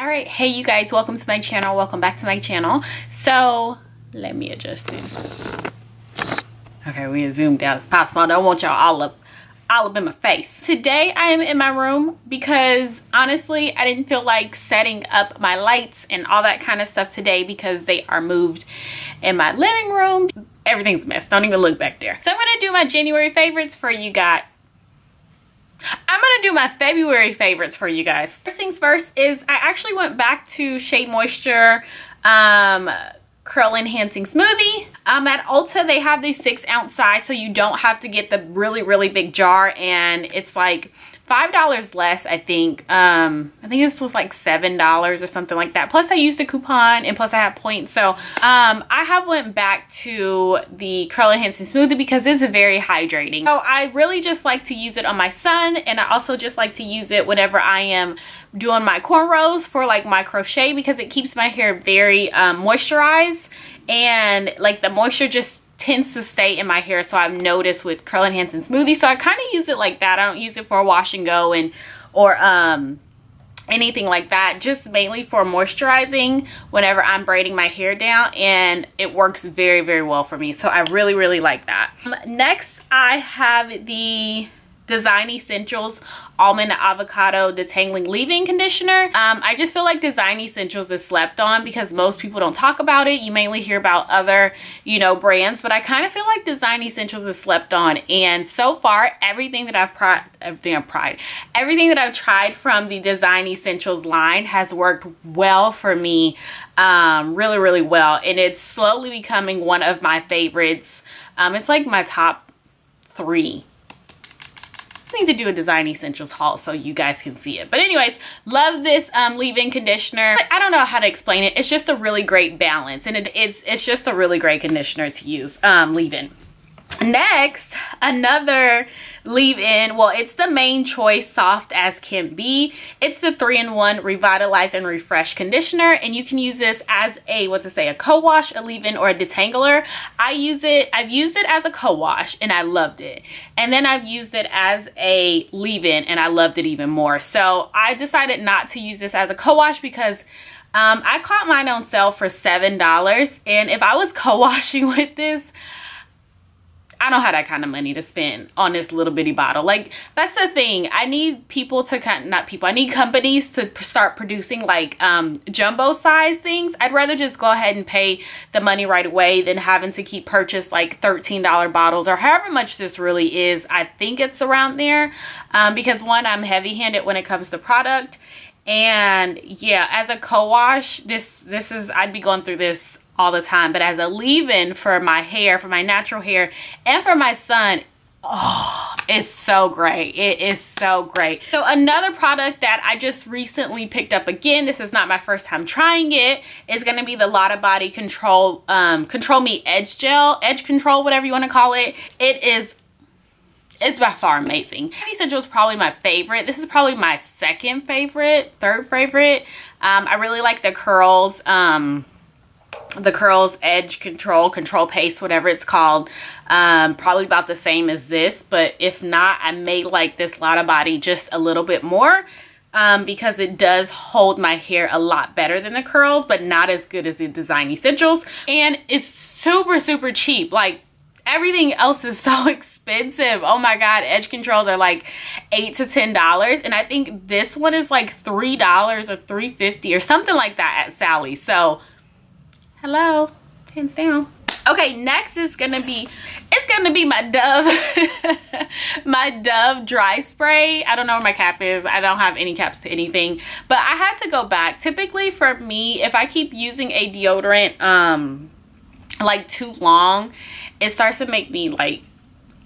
All right, hey you guys, welcome to my channel. Welcome back to my channel. So let me adjust this. Okay, we zoomed out as possible. I don't want y'all all up in my face. Today I am in my room because honestly I didn't feel like setting up my lights and all that kind of stuff today because they are moved in my living room. Everything's a mess. Don't even look back there. So I'm gonna do my January favorites for you guys. I'm gonna do my February favorites for you guys. First things first is I actually went back to Shea Moisture Curl Enhancing Smoothie. At Ulta they have these 6-ounce size, so you don't have to get the really big jar, and it's like $5 less, I think. I think this was like $7 or something like that. Plus I used a coupon and plus I have points. So I have went back to the Curl Enhancing Smoothie because it's very hydrating. So I really just like to use it on my son, and I also just like to use it whenever I am doing my cornrows for like my crochet because it keeps my hair very moisturized, and like the moisture just tends to stay in my hair. So I've noticed with Curl Enhancing Smoothie, so I kind of use it like that. I don't use it for a wash and go or anything like that, just mainly for moisturizing whenever I'm braiding my hair down, and it works very well for me. So I really like that. Next I have the Design Essentials Almond Avocado Detangling Leave-In Conditioner. I just feel like Design Essentials is slept on because most people don't talk about it. You mainly hear about other, you know, brands, but I kind of feel like Design Essentials is slept on. And so far, everything that I've tried from the Design Essentials line has worked well for me, really well. And it's slowly becoming one of my favorites. It's like my top 3. Need to do a Design Essentials haul so you guys can see it. But anyways, love this leave-in conditioner. I don't know how to explain it. It's just a really great balance, and it's just a really great conditioner to use leave-in. Next, another leave-in, well, it's the Main Choice Soft as Can Be. It's the 3-in-1 Revitalize and Refresh conditioner, and you can use this as a, a co-wash, a leave-in, or a detangler. I've used it as a co-wash and I loved it, and then I've used it as a leave-in and I loved it even more. So I decided not to use this as a co-wash because I caught mine on sale for $7, and if I was co-washing with this, I don't have that kind of money to spend on this little bitty bottle. Like, that's the thing. I need people to I need companies to start producing like jumbo size things. I'd rather just go ahead and pay the money right away than having to keep purchase like $13 bottles or however much this really is. I think it's around there because one, I'm heavy-handed when it comes to product, and yeah, as a co-wash, this is, I'd be going through this all the time. But as a leave-in for my hair, for my natural hair, and for my son, oh, it's so great. It is so great. So another product that I just recently picked up, again, this is not my first time trying it, is going to be the Lotta Body Control Control Me Edge Gel, Edge Control, whatever you want to call it. It's by far amazing. Essential is probably my favorite. This is probably my third favorite. I really like the curls Edge Control Paste, whatever it's called. Probably about the same as this, but if not, I may like this Lotta Body just a little bit more because it does hold my hair a lot better than the curls, but not as good as the Design Essentials. And it's super cheap. Like, everything else is so expensive. Oh my god, Edge Controls are like $8 to $10, and I think this one is like $3 or $3.50 or something like that at Sally's. So hello, hands down. Okay, next is gonna be my Dove my Dove dry spray. I don't know where my cap is. I don't have any caps to anything, but I had to go back. Typically for me, if I keep using a deodorant like too long, it starts to make me like,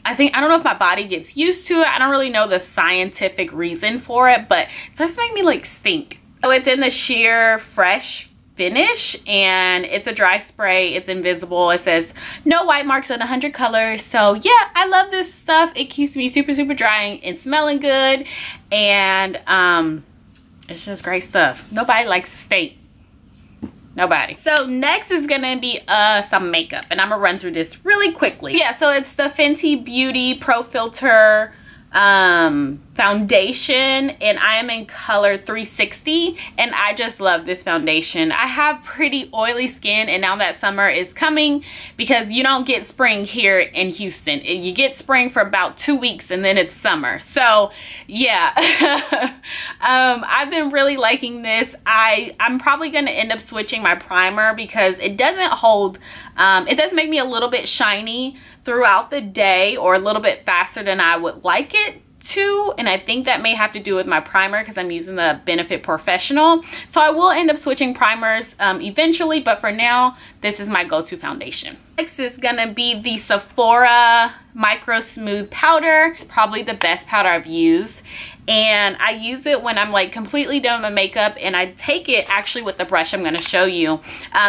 I don't know if my body gets used to it. I don't really know the scientific reason for it, but it starts to make me like stink. So it's in the sheer fresh finish, and it's a dry spray. It's invisible. It says no white marks on 100 colors. So yeah, I love this stuff. It keeps me super dry and smelling good, and it's just great stuff. Nobody likes to stink. Nobody. So next is gonna be some makeup, and I'm gonna run through this really quickly. Yeah, so it's the Fenty Beauty Pro Filter foundation, and I am in color 360, and I just love this foundation. I have pretty oily skin, and now that summer is coming, because you don't get spring here in Houston. You get spring for about 2 weeks and then it's summer. So yeah, I've been really liking this. I'm probably going to end up switching my primer because it doesn't hold, it does make me a little bit shiny throughout the day, or a little bit faster than I would like it to, and I think that may have to do with my primer because I'm using the Benefit Professional. So I will end up switching primers eventually, but for now this is my go-to foundation. Next is gonna be the Sephora Microsmooth powder. It's probably the best powder I've used, and I use it when I'm like completely done with my makeup, and I take it actually with the brush I'm gonna show you.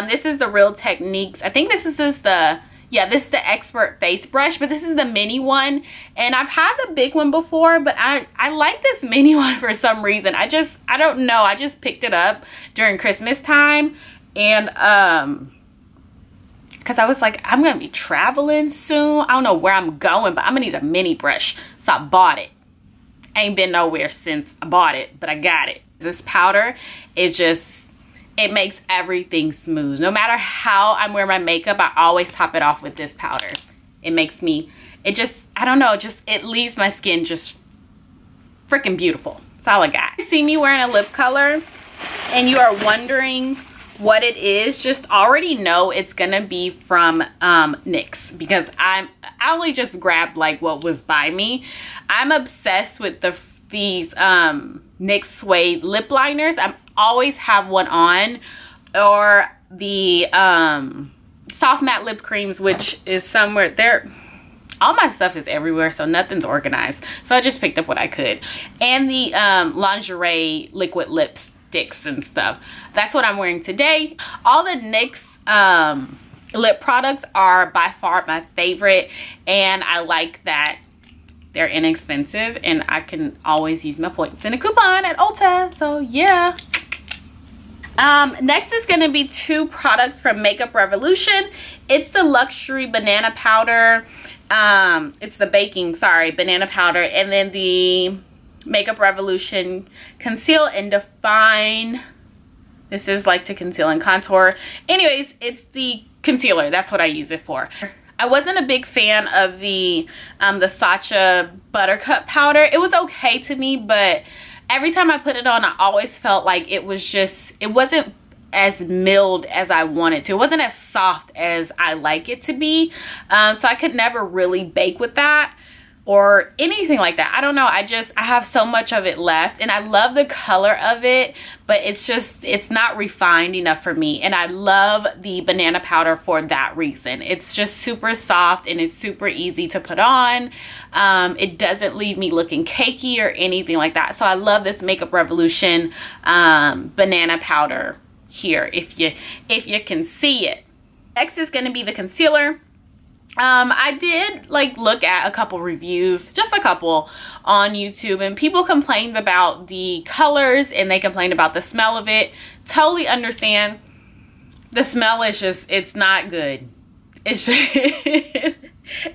This is the Real Techniques. I think this is the this is the Expert Face Brush, but this is the mini one, and I've had the big one before, but I like this mini one for some reason. I don't know, I just picked it up during Christmas time, and because I was like, I'm gonna be traveling soon. I don't know where I'm going, but I'm gonna need a mini brush, so I bought it. I ain't been nowhere since I bought it, but I got it. This powder is just, it makes everything smooth. No matter how I'm wearing my makeup, I always top it off with this powder. It makes me, it just, I don't know, it leaves my skin just freaking beautiful. That's all I got. You see me wearing a lip color and you are wondering what it is, just already know it's gonna be from NYX, because I only just grabbed like what was by me. I'm obsessed with these NYX Suede lip liners. I always have one on, or the soft matte lip creams, which is somewhere there. All my stuff is everywhere, so nothing's organized, so I just picked up what I could. And the Lingerie liquid lipsticks and stuff. That's what I'm wearing today. All the NYX lip products are by far my favorite, and I like that they're inexpensive and I can always use my points in a coupon at Ulta. So yeah. Next is going to be two products from Makeup Revolution. It's the Luxury Banana Powder. It's the banana powder, and then the Makeup Revolution Conceal and Define. This is like to conceal and contour. Anyways, it's the concealer. That's what I use it for. I wasn't a big fan of the Sacha Buttercup powder. It was okay to me, but every time I put it on, I always felt like it wasn't as milled as I wanted to. It wasn't as soft as I like it to be. So I could never really bake with that or anything like that. I don't know. I have so much of it left, and I love the color of it, but it's not refined enough for me. And I love the banana powder for that reason. It's just super soft and it's super easy to put on. It doesn't leave me looking cakey or anything like that. So I love this Makeup Revolution banana powder here, if you can see it. Next is going to be the concealer. I did like look at a couple reviews, just a couple on YouTube, and people complained about the colors and they complained about the smell of it. Totally understand. The smell is just, it's not good. It's just,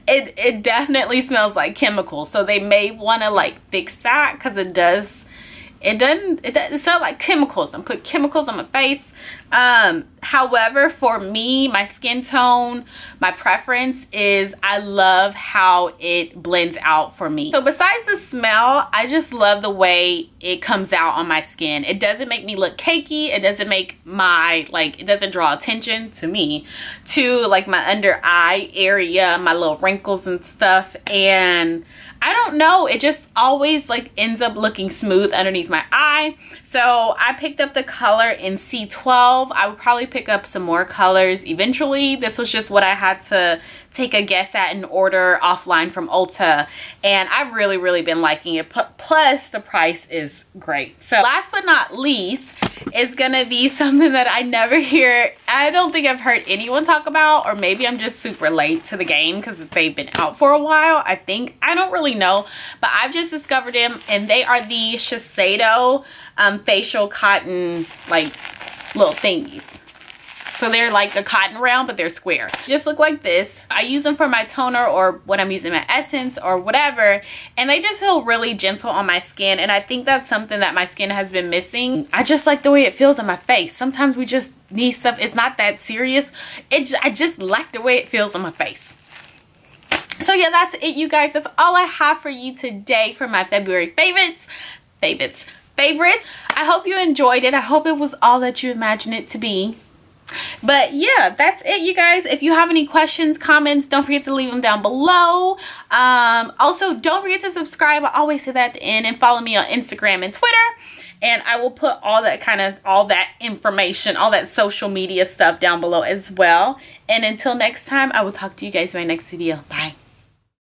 it definitely smells like chemicals, so they may want to like fix that, because it doesn't smell like chemicals and put chemicals on my face. However, for me, my skin tone, my preference is I love how it blends out for me. So besides the smell, I just love the way it comes out on my skin. It doesn't make me look cakey. It doesn't make it doesn't draw attention to me to like my under eye area, my little wrinkles and stuff. And I don't know, it just always like ends up looking smooth underneath my eye. So I picked up the color in C12. I would probably pick up some more colors eventually. This was just what I had to take a guess at and order offline from Ulta, and I've really been liking it. Plus the price is great. So last but not least is gonna be something that I never hear. I don't think I've heard anyone talk about, or maybe I'm just super late to the game because they've been out for a while. I don't really know, but I've just discovered them, and they are the Shiseido facial cotton like little thingies. So they're like the cotton round, but they're square. Just look like this. I use them for my toner or when I'm using my essence or whatever. And they just feel really gentle on my skin. And I think that's something that my skin has been missing. I just like the way it feels on my face. Sometimes we just need stuff. It's not that serious. I just like the way it feels on my face. So yeah, that's it, you guys. That's all I have for you today for my February favorites. I hope you enjoyed it. I hope it was all that you imagined it to be. But yeah, that's it, you guys. If you have any questions, comments, don't forget to leave them down below. Also, don't forget to subscribe. I always say that at the end, and follow me on Instagram and Twitter. And I will put all that information, all that social media stuff down below as well. And until next time, I will talk to you guys in my next video. Bye.